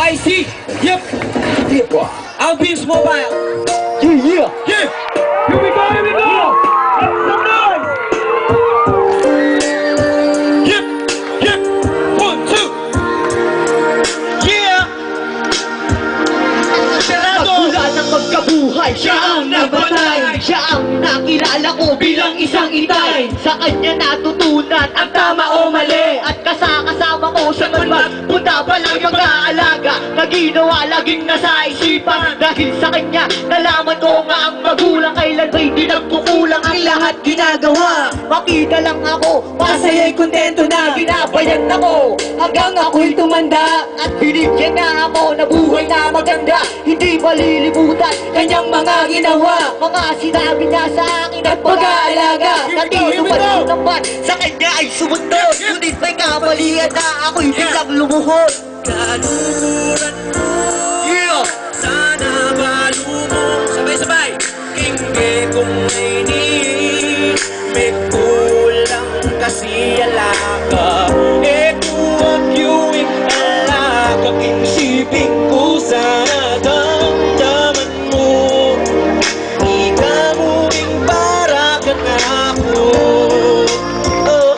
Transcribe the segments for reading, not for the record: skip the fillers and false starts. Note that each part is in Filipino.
IC. Yep. Alvin's Mobile. Yeah. Yeah. Here we go. Here we go. Make some noise. Yep. Yep. 1, 2. Yeah. Pagmula ng magkabuhay, siya ang nabatay. Siya ang nakilala ko bilang isang itay. Sa kanya natutunan ang tama o mali. At kasama ko sa magpunta pa lang mag-aalaga na ginawa laging nasa isipan. Dahil sa kanya nalaman ko nga ang magulang kailan ba'y di nagkukulang ang lahat ginagawa. Makita lang ako, masaya'y kontento na ginabayan ako hanggang ako'y tumanda. At binigyan na ako na buhay na maganda. Hindi malilimutan kanyang mga ginawa. Mga sinabi niya sa akin at pag-aalaga. Natulungan naman sa kanya ay sumunod. Ngunit may kamalian na ako'y biglang lumuhod. Kaluran mo, Yeah. sana malumong. Sabay-sabay. Kingge kung may kulang kasi alaka. Kung viewing alaka, kinisipin ko sana damdaman mo. Di ka muling para ka na ako. Oh,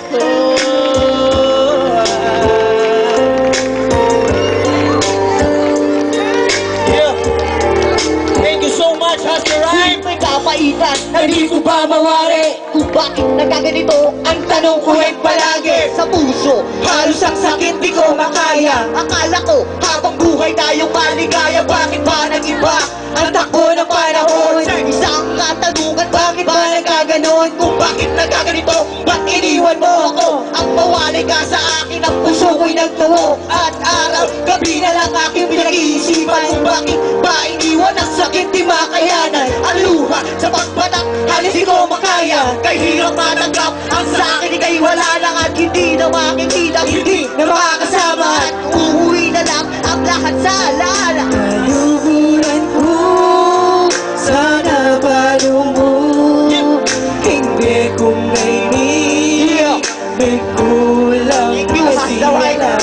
Yeah. Thank you so much, Husky Rhyme. May kapaitan na di ko pa mawari. Kung bakit nagkaganito, ang tanong ko ay palagi. Sa puso, halos ang sakit di ko makaya. Akala ko, habang buhay tayong maligaya. Bakit ba nag-iba ang takbo ng panahon? Isang katanungan, bakit ba nagkaganon? Kung bakit nagkaganito, ba't iniwan mo ako? Ang mawalay ka sa akin, ang puso ko'y nagtuwo. At araw, gabi na lang aking pinag-iisipan. Kung bakit ba iniwan ang sakit di makayanan? Ang luha sa pagbatak, halos di ko makaya. Kay hirap matanggap, ang sa akin ika'y wala lang. At hindi na makikita, hindi na makakasama. At uuwi na lang ang lahat sa alaala. Kaluguran ko, sana palumo. Hindi kung ngayon may kulang kasi wala.